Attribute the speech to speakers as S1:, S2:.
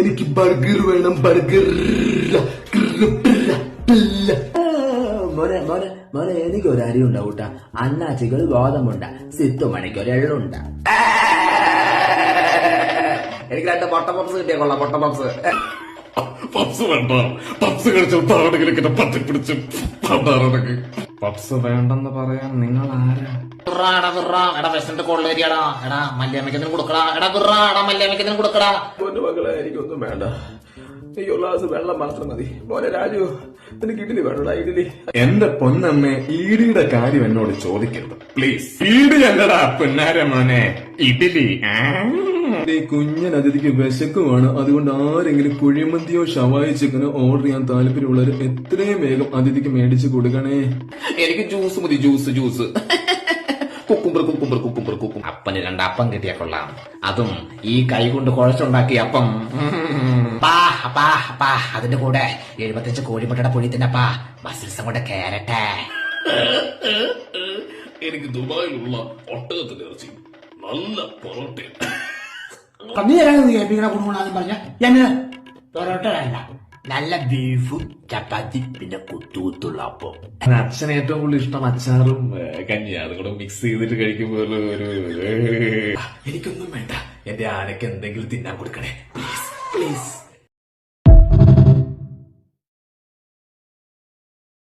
S1: എനിക്ക് ബർഗർ വേണം, ബർഗർ.
S2: മോനെ മോനെ മോനെ എനിക്കൊരു അരി ഉണ്ടാവൂട്ട, അണ്ണാച്ചിക്ക് ഒരു ഗോതമ്പുണ്ട, സിത്തുമണിക്ക് ഒരു എള്ളുണ്ട. എനിക്ക് 2 പൊട്ട പപ്സ് കിട്ടിയ കൊള്ളാം. പൊട്ട പപ്സ്
S3: പപ്സ് വേണ്ട. പപ്സ് കഴിച്ചു താടകിലേക്ക് പറ്റിപ്പിടിച്ച് പപ്സ് വേണ്ടെന്ന് പറയാൻ നിങ്ങൾ ആരാ?
S4: കൊള്ളേരിയാടാ. എടാ മല്യാമ്മയ്ക്കെന്തിനും കൊടുക്കടാ. എടാ ഗുറാ, എടാ മല്യാമ്മയ്ക്കെന്തിനും കൊടുക്കടാ.
S1: മകളെ എനിക്കൊന്നും വേണ്ട, ഈ ഒരു ഗ്ലാസ് വെള്ളം മാത്രം മതി. മോനെ രാജു, നിനക്ക് ഇഡ്ഡലി വേണോടാ? ഇഡ്ഡലി.
S3: എന്റെ പൊന്നമ്മേ, ഇഡിയുടെ കാര്യം എന്നോട് ചോദിക്കരുത് പ്ലീസ്. ഇഡി അല്ലടാ പൊന്നാര മോനെ, ഇഡ്ഡലി.
S1: കുഞ്ഞൻ അതിഥിക്ക് വിശക്കുമാണ്, അതുകൊണ്ട് ആരെങ്കിലും കുഴിമന്തിയോ ഷവായി ചിക്കനോ ഓർഡർ ചെയ്യാൻ താല്പര്യമുള്ളവർ എത്രയും വേഗം അതിഥിക്ക് മേടിച്ചു കൊടുക്കണേ.
S4: എനിക്ക് ജ്യൂസ് മതി, ജ്യൂസ്. കുക്കുംബർ. അപ്പന് 2 അപ്പം കിട്ടിയ കൊള്ളാം, അതും ഈ കൈ കൊണ്ട് കുഴച്ചുണ്ടാക്കിയ അപ്പം. അതിന്റെ കൂടെ 75 കോഴിമുട്ടയുടെ പൊടി തന്നെപ്പാ, മസിൽസും കൂടെ കേരട്ടെ.
S3: എനിക്ക് ദുബായിലുള്ള ഒട്ടകത്തിന്റെ ഇറച്ചി, നല്ല പൊറോട്ട.
S4: നീ കേൾപ്പിക്കണ കുടുംബം പറഞ്ഞ പൊറോട്ട വേണ്ട, നല്ല ബീഫും ചപ്പാത്തി പിന്നെ കുത്തുകുത്തുള്ള അപ്പം.
S3: അച്ഛന് ഏറ്റവും കൂടുതൽ ഇഷ്ടം അച്ചാറും കഞ്ഞിയാ, അതും കൂടെ മിക്സ് ചെയ്തിട്ട് കഴിക്കുമ്പോ
S4: എനിക്കൊന്നും വേണ്ട, എന്റെ ആനക്ക് എന്തെങ്കിലും തിന്നാൻ കൊടുക്കണേ പ്ലീസ്.